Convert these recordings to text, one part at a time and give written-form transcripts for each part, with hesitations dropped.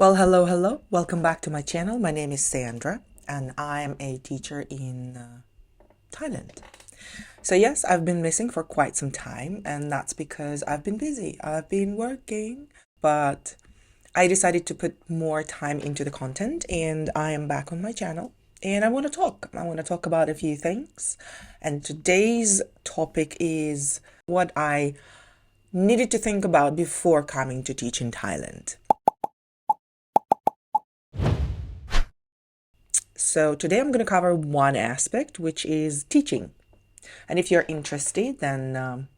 Well, hello. Welcome back to my channel. My name is Sandra, and I am a teacher in Thailand. So, yes, I've been missing for quite some time, and that's because I've been busy. I've been working, but I decided to put more time into the content, and I am back on my channel. And I want to talk. I want to talk about a few things. And today's topic is what I needed to think about before coming to teach in Thailand. So today I'm going to cover one aspect, which is teaching. And if you're interested, then,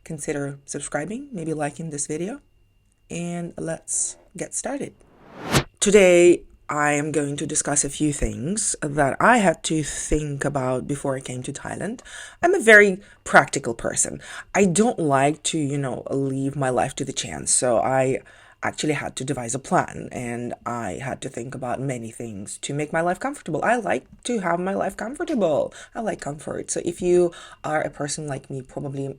consider subscribing, maybe liking this video, and let's get started. Today, I am going to discuss a few things that I had to think about before I came to Thailand. I'm a very practical person. I don't like to, leave my life to the chance. So I actually had to devise a plan and I had to think about many things to make my life comfortable. I like to have my life comfortable. I like comfort. So if you are a person like me, probably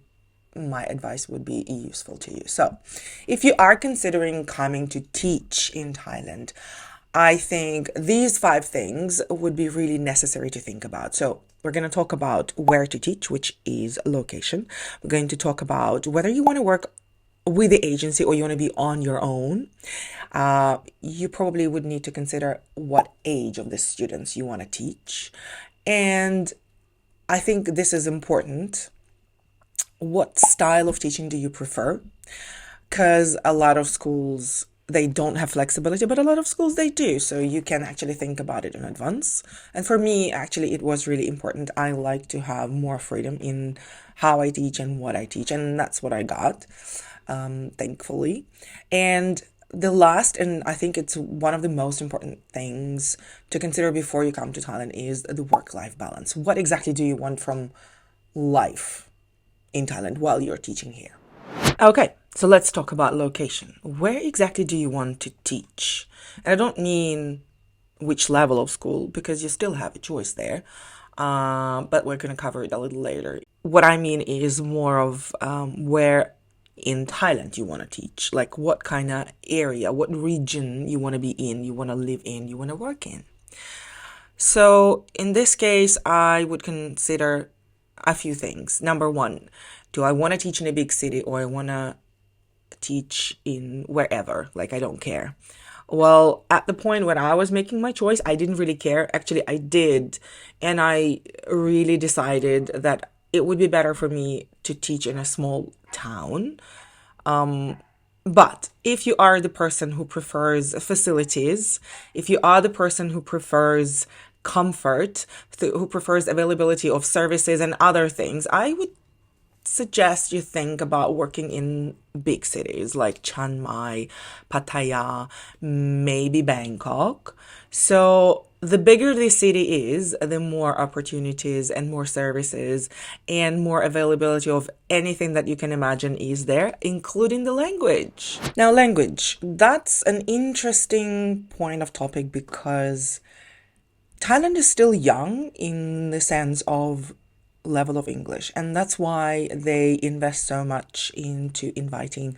my advice would be useful to you. So if you are considering coming to teach in Thailand, I think these 5 things would be really necessary to think about. So we're going to talk about where to teach, which is location. We're going to talk about whether you want to work with the agency or you want to be on your own. You probably would need to consider what age of the students you want to teach. And I think this is important. What style of teaching do you prefer? Because a lot of schools, they don't have flexibility, but a lot of schools, they do. So you can actually think about it in advance. And for me, actually, it was really important. I like to have more freedom in how I teach and what I teach. And that's what I got, thankfully. And the last, and I think it's one of the most important things to consider before you come to Thailand, is the work-life balance. What exactly do you want from life in Thailand while you're teaching here? Okay, so let's talk about location. Where exactly do you want to teach? And I don't mean which level of school, because you still have a choice there, but we're going to cover it a little later. What I mean is more of where in Thailand you want to teach, like what kind of area, what region you want to be in, you want to live in, you want to work in. So in this case, I would consider a few things. Number one, do I want to teach in a big city or I want to teach in wherever? Like, I don't care. Well, at the point when I was making my choice, I didn't really care. Actually, I did. And I really decided that it would be better for me to teach in a small town. But if you are the person who prefers facilities, if you are the person who prefers comfort, who prefers availability of services and other things, I would suggest you think about working in big cities like Chiang Mai, Pattaya, maybe Bangkok. So the bigger the city is, the more opportunities and more services and more availability of anything that you can imagine is there, including the language. Now, language, that's an interesting point of topic because Thailand is still young in the sense of level of English, and that's why they invest so much into inviting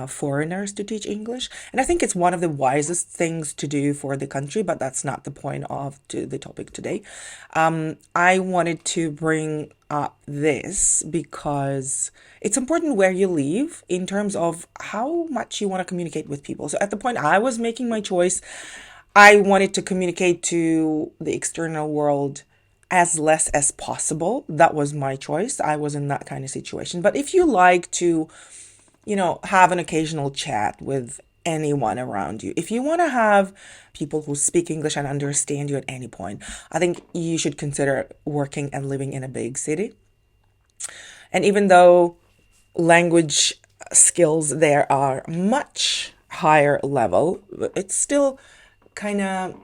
foreigners to teach English. And I think it's one of the wisest things to do for the country, but that's not the point of the topic today. I wanted to bring up this because it's important where you live in terms of how much you want to communicate with people. So at the point I was making my choice, I wanted to communicate to the external world as less as possible. That was my choice. I was in that kind of situation. But if you like to, have an occasional chat with anyone around you, if you want to have people who speak English and understand you at any point, I think you should consider working and living in a big city. And even though language skills there are much higher level, it's still kind of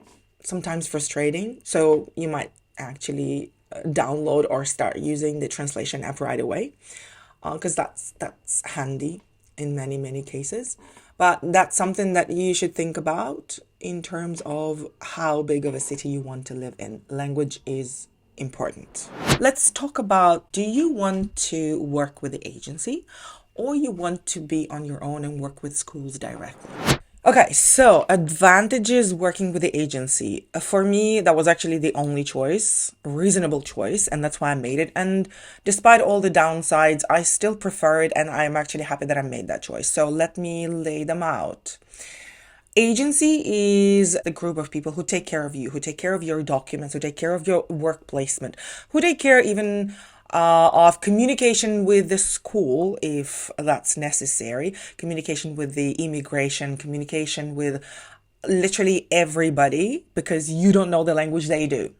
sometimes frustrating. So you might actually download or start using the translation app right away, because that's handy in many cases. But that's something that you should think about in terms of how big of a city you want to live in. Language is important. Let's talk about, do you want to work with the agency or you want to be on your own and work with schools directly? Okay, so advantages working with the agency. For me, that was actually the only choice, reasonable choice, and that's why I made it. And despite all the downsides, I still prefer it, and I'm actually happy that I made that choice. So let me lay them out. Agency is a group of people who take care of you, who take care of your documents, who take care of your work placement, who take care even of communication with the school if that's necessary, communication with the immigration, communication with literally everybody because you don't know the language they do.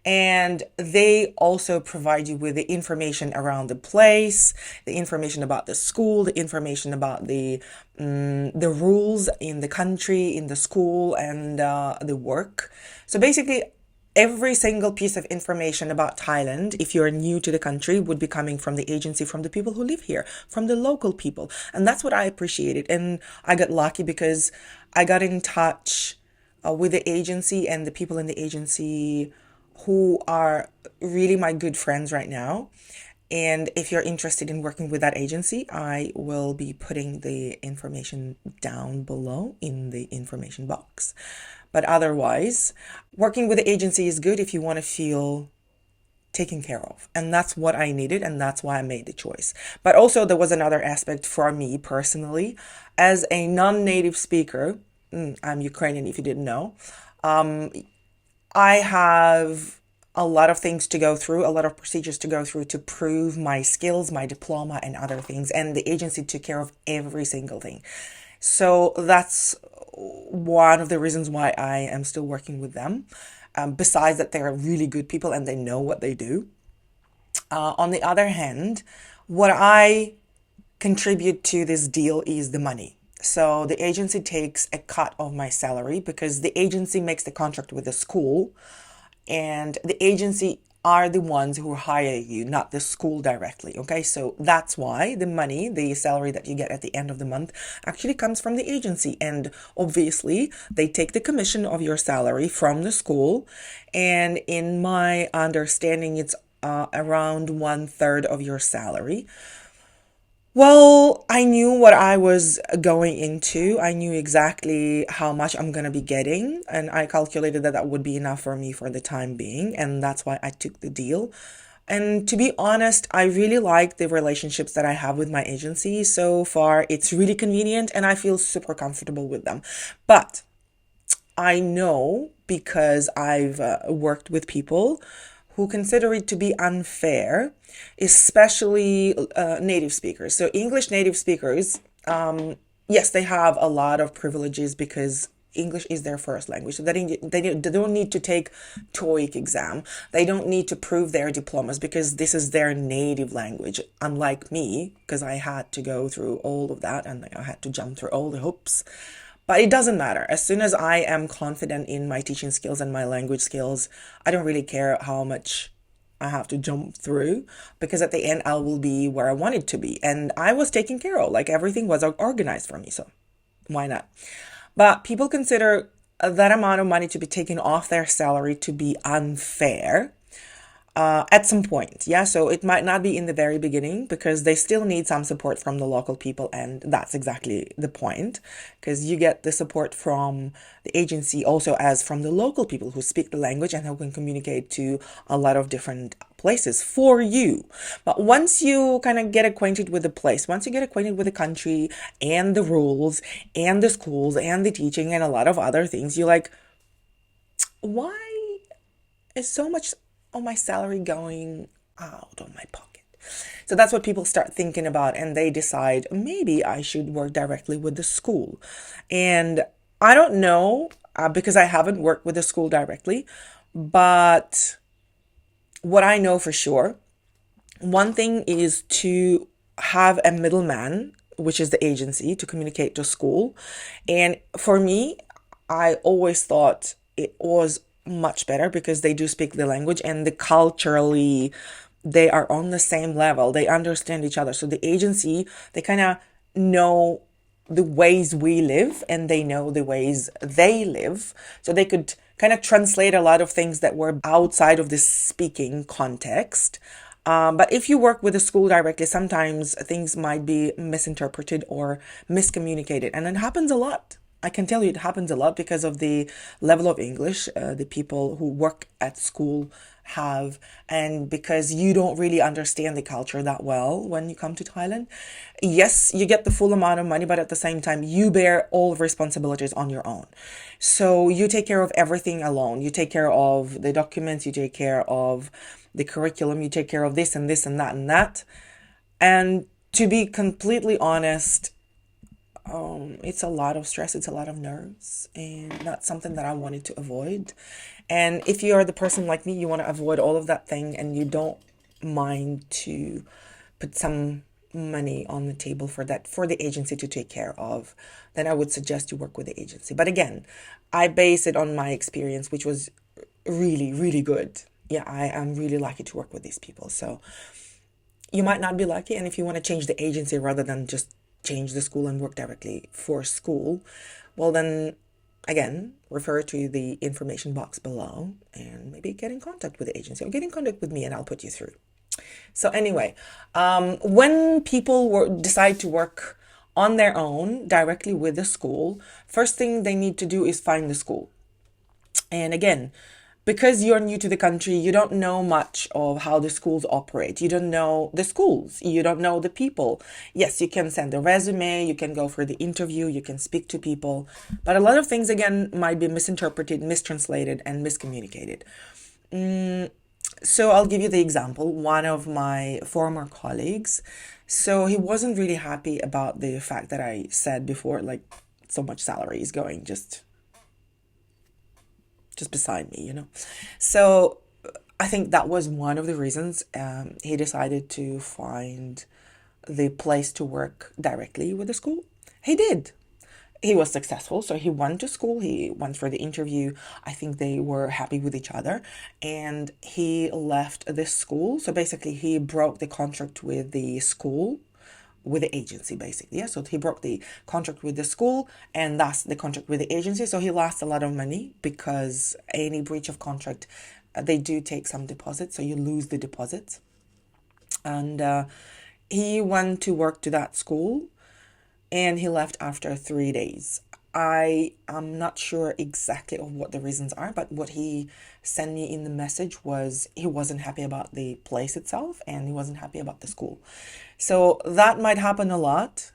And they also provide you with the information around the place, the information about the school, the information about the rules in the country, in the school, and the work. So basically, every single piece of information about Thailand, if you're new to the country, would be coming from the agency, from the people who live here, from the local people. And that's what I appreciated. And I got lucky because I got in touch with the agency and the people in the agency who are really my good friends right now. And if you're interested in working with that agency, I will be putting the information down below in the information box. But otherwise, working with the agency is good if you want to feel taken care of. And that's what I needed, and that's why I made the choice. But also, there was another aspect for me personally. As a non native speaker, I'm Ukrainian if you didn't know, I have a lot of things to go through, a lot of procedures to go through to prove my skills, my diploma, and other things. And the agency took care of every single thing. So that's one of the reasons why I am still working with them. Besides that, they're really good people and they know what they do. On the other hand, what I contribute to this deal is the money. So the agency takes a cut of my salary because the agency makes the contract with the school, and the agency are the ones who hire you, not the school directly. Okay, so that's why the money, the salary that you get at the end of the month, actually comes from the agency. And obviously, they take the commission of your salary from the school. And in my understanding, it's around 1/3 of your salary. Well, I knew what I was going into. I knew exactly how much I'm going to be getting, and I calculated that that would be enough for me for the time being, and that's why I took the deal. And to be honest, I really like the relationships that I have with my agency so far. It's really convenient, and I feel super comfortable with them. But I know because I've worked with people who consider it to be unfair, especially native speakers. So, English native speakers, yes, they have a lot of privileges because English is their first language. So, they don't need to take TOEIC exam. They don't need to prove their diplomas because this is their native language. Unlike me, because I had to go through all of that and I had to jump through all the hoops. But it doesn't matter. As soon as I am confident in my teaching skills and my language skills, I don't really care how much I have to jump through because at the end I will be where I wanted to be. And I was taken care of, like everything was organized for me. So why not? But people consider that amount of money to be taken off their salary to be unfair at some point. Yeah, so it might not be in the very beginning because they still need some support from the local people, and that's exactly the point because you get the support from the agency also as from the local people who speak the language and who can communicate to a lot of different places for you. But once you kind of get acquainted with the place, once you get acquainted with the country and the rules and the schools and the teaching and a lot of other things, you're like, why is so much of my salary going out of my pocket? So that's what people start thinking about, and they decide maybe I should work directly with the school. And I don't know because I haven't worked with the school directly, but what I know for sure, one thing is to have a middleman, which is the agency, to communicate to school. And for me, I always thought it was much better because they do speak the language and the culturally they are on the same level. They understand each other. So the agency, they kind of know the ways we live and they know the ways they live. So they could kind of translate a lot of things that were outside of this speaking context. But if you work with a school directly, sometimes things might be misinterpreted or miscommunicated. And it happens a lot. I can tell you it happens a lot because of the level of English the people who work at school have, and because you don't really understand the culture that well when you come to Thailand. Yes, you get the full amount of money, but at the same time, you bear all responsibilities on your own. So you take care of everything alone. You take care of the documents, you take care of the curriculum, you take care of this and this and that and that. And to be completely honest, it's a lot of stress, it's a lot of nerves, and that's something that I wanted to avoid. And if you are the person like me, you want to avoid all of that thing and you don't mind to put some money on the table for that, for the agency to take care of, then I would suggest you work with the agency. But again, I base it on my experience, which was really, really good. Yeah, I am really lucky to work with these people. So you might not be lucky, and if you want to change the agency rather than just change the school and work directly for school, well then again, refer to the information box below and maybe get in contact with the agency or get in contact with me and I'll put you through. So anyway, when people decide to work on their own directly with the school, first thing they need to do is find the school. And again, because you're new to the country, you don't know much of how the schools operate. You don't know the schools. You don't know the people. Yes, you can send a resume, you can go for the interview, you can speak to people, but a lot of things, again, might be misinterpreted, mistranslated, and miscommunicated. So I'll give you the example. One of my former colleagues, so he wasn't really happy about the fact that I said before, like, so much salary is going just beside me, you know. So I think that was one of the reasons he decided to find the place to work directly with the school. He did. He was successful. So he went to school, he went for the interview. I think they were happy with each other and he left this school. So basically, he broke the contract with the school, with the agency, basically. Yeah, so he broke the contract with the school and thus the contract with the agency. So he lost a lot of money because any breach of contract, they do take some deposits, so you lose the deposits. And he went to work to that school and he left after 3 days. I am not sure exactly of what the reasons are, but what he sent me in the message was he wasn't happy about the place itself and he wasn't happy about the school. So that might happen a lot.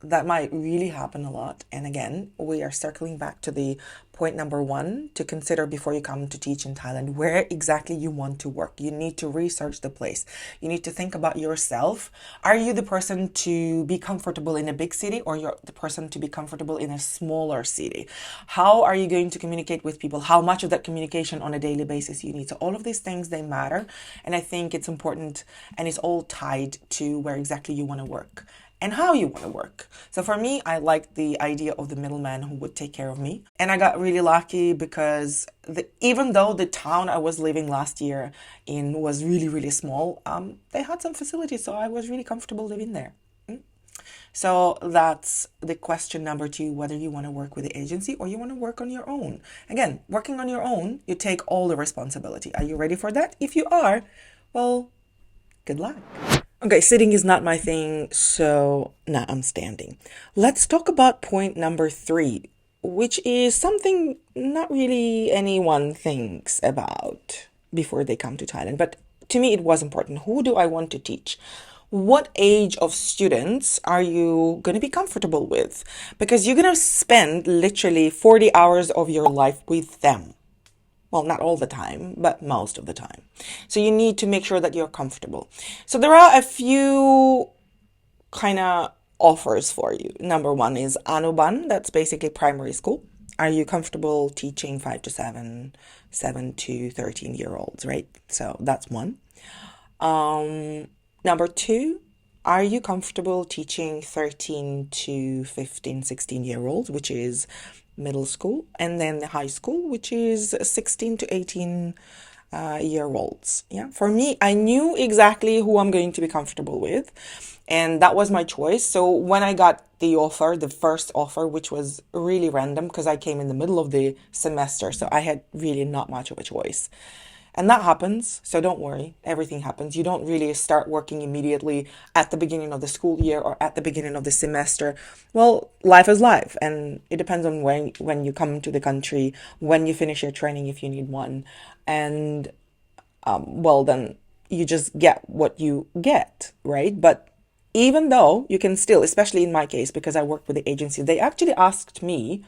That might really happen a lot. And again, we are circling back to the point number one to consider before you come to teach in Thailand, where exactly you want to work. You need to research the place. You need to think about yourself. Are you the person to be comfortable in a big city or you're the person to be comfortable in a smaller city? How are you going to communicate with people? How much of that communication on a daily basis you need? So all of these things, they matter. And I think it's important and it's all tied to where exactly you want to work and how you want to work. So for me, I like the idea of the middleman who would take care of me. And I got really lucky because even though the town I was living last year in was really, really small, they had some facilities, so I was really comfortable living there. So that's the question number two, whether you want to work with the agency or you want to work on your own. Again, working on your own, you take all the responsibility. Are you ready for that? If you are, well, good luck. Okay, sitting is not my thing, so now I'm standing. Let's talk about point number three, which is something not really anyone thinks about before they come to Thailand. But to me, it was important. Who do I want to teach? What age of students are you going to be comfortable with? Because you're going to spend literally 40 hours of your life with them. Well, not all the time, but most of the time. So you need to make sure that you're comfortable. So there are a few kind of offers for you. Number one is Anuban, that's basically primary school. Are you comfortable teaching 5 to 7, 7 to 13-year-olds, right? So that's one. Number two, are you comfortable teaching 13 to 15, 16-year-olds, which is middle school, and then the high school, which is 16 to 18 year olds. Yeah, for me, I knew exactly who I'm going to be comfortable with, and that was my choice. So when I got the offer, the first offer, which was really random because I came in the middle of the semester, so I had really not much of a choice. And that happens, so don't worry, everything happens. You don't really start working immediately at the beginning of the school year or at the beginning of the semester. Well, life is life, and it depends on when you come to the country, when you finish your training if you need one. And well, then you just get what you get, right? But even though you can still, especially in my case, because I work with the agency, they actually asked me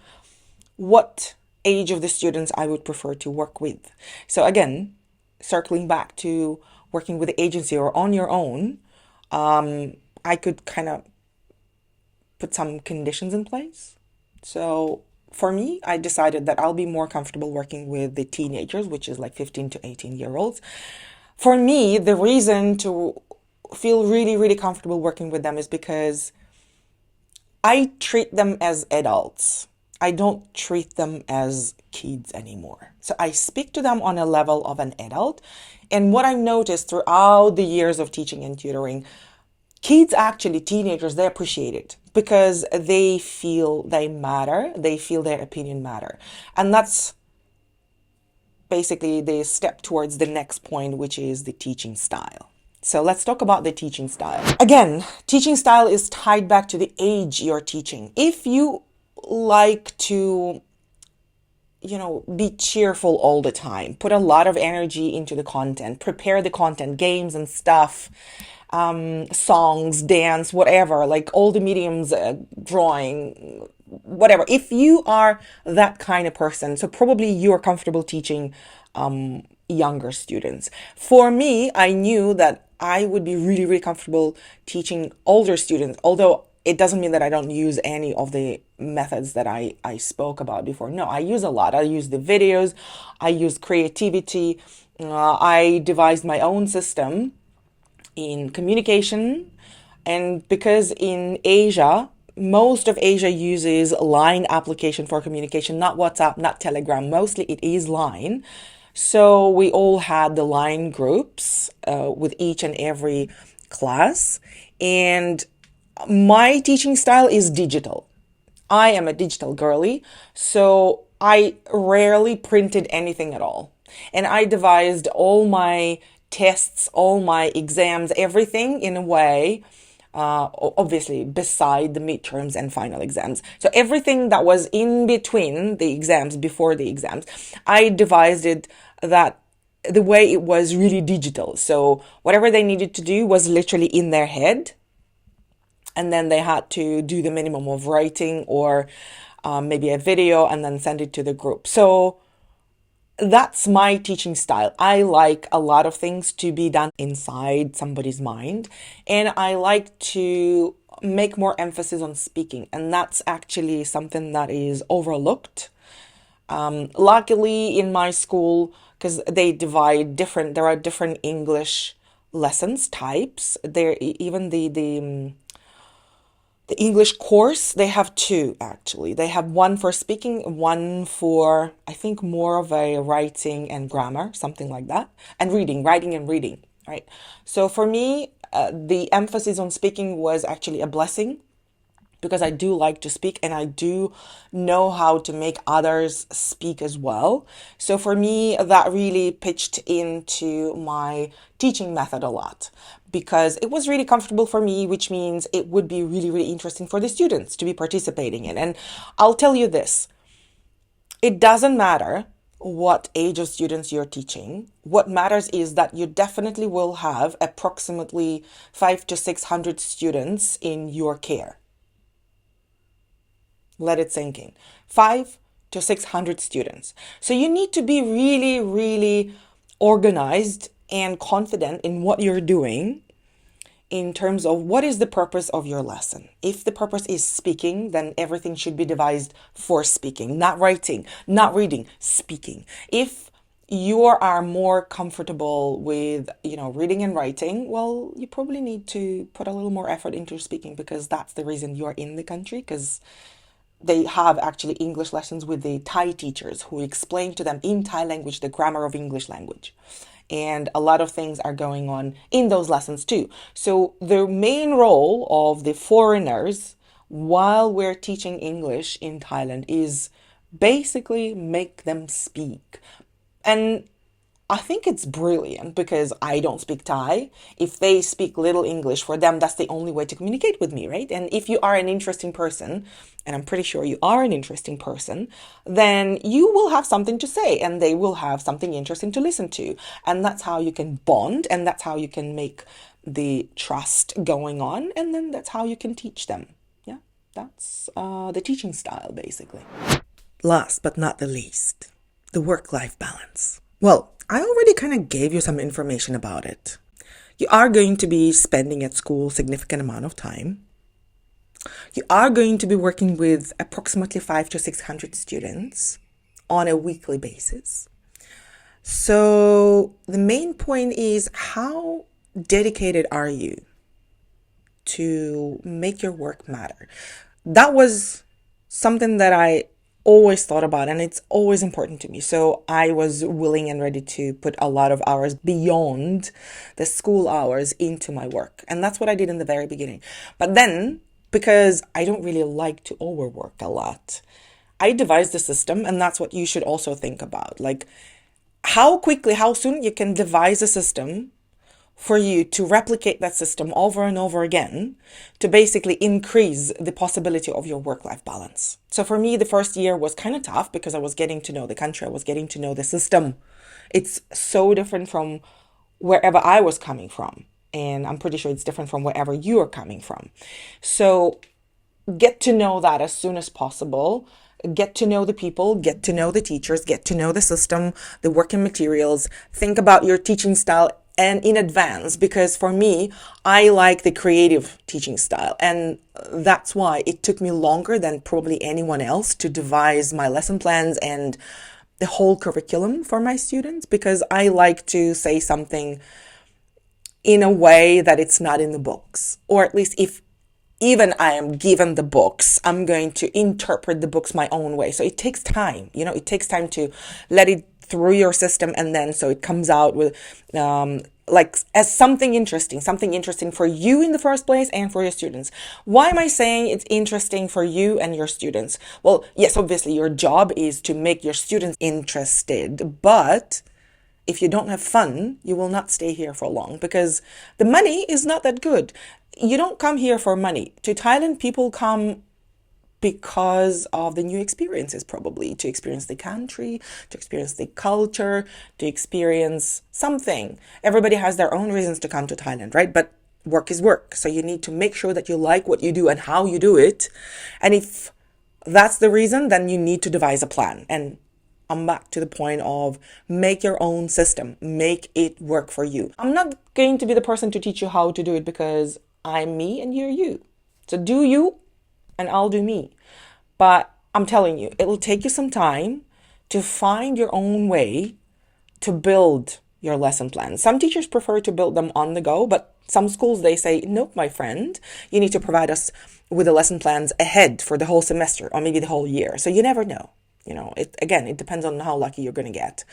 what age of the students I would prefer to work with. So again, circling back to working with the agency or on your own, I could kind of put some conditions in place. So for me, I decided that I'll be more comfortable working with the teenagers, which is like 15 to 18-year olds. For me, the reason to feel really, really comfortable working with them is because I treat them as adults. I don't treat them as kids anymore. So I speak to them on a level of an adult. And what I've noticed throughout the years of teaching and tutoring, kids, actually teenagers, they appreciate it because they feel they matter. They feel their opinion matter. And that's basically the step towards the next point, which is the teaching style. So let's talk about the teaching style. Again, teaching style is tied back to the age you're teaching. If you like to, be cheerful all the time, put a lot of energy into the content, prepare the content, games and stuff, songs, dance, whatever, like all the mediums, drawing, whatever. If you are that kind of person, so probably you're comfortable teaching younger students. For me, I knew that I would be really, really comfortable teaching older students, although it doesn't mean that I don't use any of the methods that I spoke about before. No, I use a lot. I use the videos, I use creativity, I devised my own system in communication. And because in Asia, most of Asia uses Line application for communication, not WhatsApp, not Telegram. Mostly it is Line. So we all had the Line groups with each and every class. And my teaching style is digital. I am a digital girly, so I rarely printed anything at all. And I devised all my tests, all my exams, everything in a way, obviously beside the midterms and final exams. So everything that was in between the exams, before the exams, I devised it that the way it was really digital. So whatever they needed to do was literally in their head. And then they had to do the minimum of writing or maybe a video and then send it to the group. So that's my teaching style. I like a lot of things to be done inside somebody's mind. And I like to make more emphasis on speaking. And that's actually something that is overlooked. Luckily in my school, because they divide there are different English lessons types. There, even the English course, they have two actually. They have one for speaking, one for, I think, more of a writing and grammar, something like that, and writing and reading, right? So for me, the emphasis on speaking was actually a blessing because I do like to speak and I do know how to make others speak as well. So for me, that really pitched into my teaching method a lot because it was really comfortable for me, which means it would be really, really interesting for the students to be participating in. And I'll tell you this, it doesn't matter what age of students you're teaching. What matters is that you definitely will have approximately 500 to 600 students in your care. Let it sink in. 500 to 600 students. So you need to be really, really organized and confident in what you're doing in terms of what is the purpose of your lesson. If the purpose is speaking, then everything should be devised for speaking, not writing, not reading, speaking. If you are more comfortable with, reading and writing, well, you probably need to put a little more effort into speaking because that's the reason you're in the country, because they have actually English lessons with the Thai teachers who explain to them in Thai language the grammar of English language. And a lot of things are going on in those lessons too. So the main role of the foreigners while we're teaching English in Thailand is basically make them speak. And I think it's brilliant because I don't speak Thai. If they speak little English, for them, that's the only way to communicate with me, right? And if you are an interesting person, and I'm pretty sure you are an interesting person, then you will have something to say and they will have something interesting to listen to. And that's how you can bond and that's how you can make the trust going on. And then that's how you can teach them. Yeah, that's the teaching style, basically. Last but not the least, the work-life balance. Well, I already kind of gave you some information about it. You are going to be spending at school a significant amount of time. You are going to be working with approximately 500 to 600 students on a weekly basis. So the main point is, how dedicated are you to make your work matter? That was something that I always thought about, and it's always important to me. So I was willing and ready to put a lot of hours beyond the school hours into my work. And that's what I did in the very beginning. But then, because I don't really like to overwork a lot, I devised a system, and that's what you should also think about. Like, how quickly, how soon you can devise a system for you to replicate that system over and over again to basically increase the possibility of your work-life balance. So for me, the first year was kind of tough because I was getting to know the country, I was getting to know the system. It's so different from wherever I was coming from. And I'm pretty sure it's different from wherever you are coming from. So get to know that as soon as possible. Get to know the people, get to know the teachers, get to know the system, the working materials. Think about your teaching style and in advance, because for me, I like the creative teaching style. And that's why it took me longer than probably anyone else to devise my lesson plans and the whole curriculum for my students, because I like to say something in a way that it's not in the books, or at least if even I am given the books, I'm going to interpret the books my own way. So it takes time, it takes time to let it through your system, and then so it comes out with like as something interesting for you in the first place and for your students. Why am I saying it's interesting for you and your students? Well, yes, obviously your job is to make your students interested, but if you don't have fun, you will not stay here for long, because the money is not that good. You don't come here for money. To Thailand, people come because of the new experiences, probably to experience the country, to experience the culture, to experience something. Everybody has their own reasons to come to Thailand, right? But work is work. So you need to make sure that you like what you do and how you do it. And if that's the reason, then you need to devise a plan. And I'm back to the point of make your own system, make it work for you. I'm not going to be the person to teach you how to do it, because I'm me and you're you. So do you and I'll do me. But I'm telling you, it will take you some time to find your own way to build your lesson plans. Some teachers prefer to build them on the go, but some schools, they say, nope, my friend, you need to provide us with the lesson plans ahead for the whole semester or maybe the whole year. So you never know. It depends on how lucky you're going to get.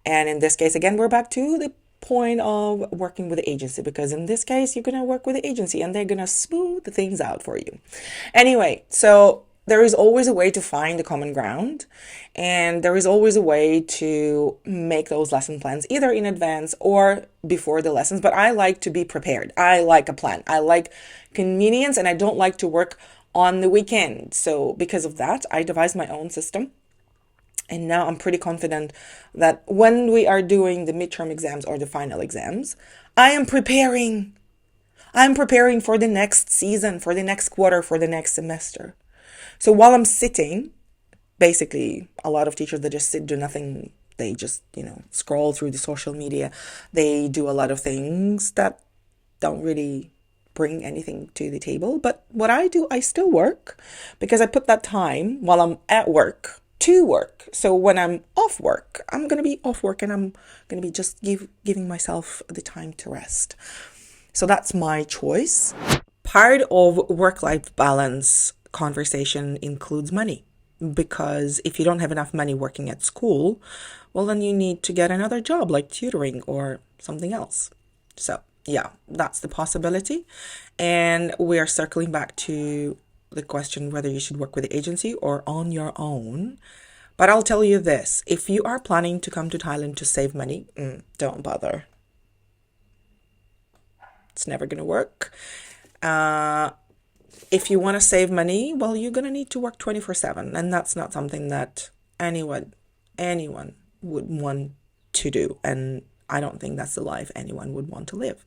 And in this case, again, we're back to the point of working with the agency, because in this case, you're going to work with the agency and they're going to smooth the things out for you. Anyway, so there is always a way to find the common ground, and there is always a way to make those lesson plans either in advance or before the lessons. But I like to be prepared. I like a plan. I like convenience, and I don't like to work on the weekend. So because of that, I devised my own system. And now I'm pretty confident that when we are doing the midterm exams or the final exams, I am preparing. I'm preparing for the next season, for the next quarter, for the next semester. So while I'm sitting, basically a lot of teachers, they just sit, do nothing. They just, scroll through the social media. They do a lot of things that don't really bring anything to the table. But what I do, I still work, because I put that time while I'm at work to work. So when I'm off work, I'm going to be off work, and I'm going to be just giving myself the time to rest. So that's my choice. Part of work-life balance conversation includes money, because if you don't have enough money working at school, well, then you need to get another job like tutoring or something else. So yeah, that's the possibility. And we are circling back to the question whether you should work with the agency or on your own. But I'll tell you this, if you are planning to come to Thailand to save money, don't bother. It's never going to work. If you want to save money, well, you're going to need to work 24/7. And that's not something that anyone would want to do. And I don't think that's the life anyone would want to live.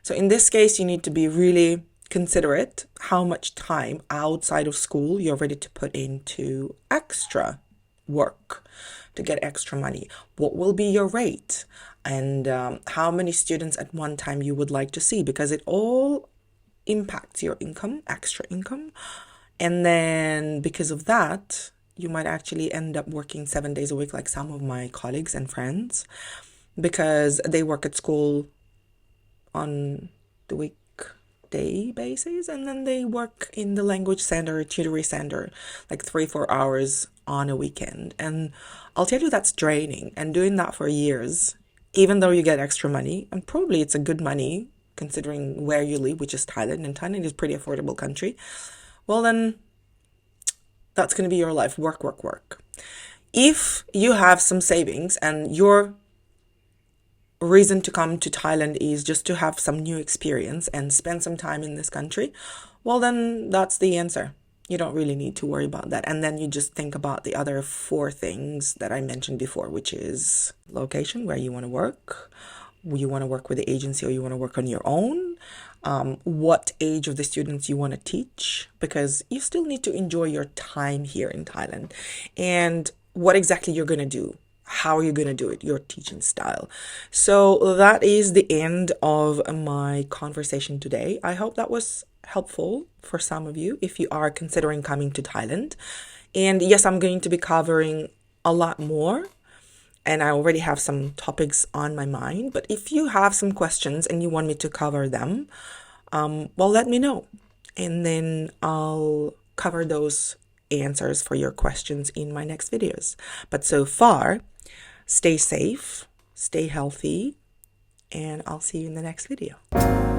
So in this case, you need to be really considerate how much time outside of school you're ready to put into extra work to get extra money. What will be your rate? And how many students at one time you would like to see, because it all impacts your income, extra income. And then because of that, you might actually end up working 7 days a week, like some of my colleagues and friends, because they work at school on the weekday basis, and then they work in the language center, tutoring center, like 3-4 hours on a weekend. And I'll tell you, that's draining. And doing that for years, even though you get extra money, and probably it's a good money considering where you live, which is Thailand, and Thailand is a pretty affordable country, well then that's going to be your life. Work, work, work. If you have some savings and your reason to come to Thailand is just to have some new experience and spend some time in this country, well then that's the answer. You don't really need to worry about that. And then you just think about the other 4 things that I mentioned before, which is location, where you want to work. You want to work with the agency or you want to work on your own. What age of the students you want to teach, because you still need to enjoy your time here in Thailand. And what exactly you're going to do. How are you going to do it? Your teaching style. So that is the end of my conversation today. I hope that was helpful for some of you if you are considering coming to Thailand. And yes, I'm going to be covering a lot more, and I already have some topics on my mind. But if you have some questions and you want me to cover them, well, let me know. And then I'll cover those answers for your questions in my next videos. But so far, stay safe, stay healthy, and I'll see you in the next video.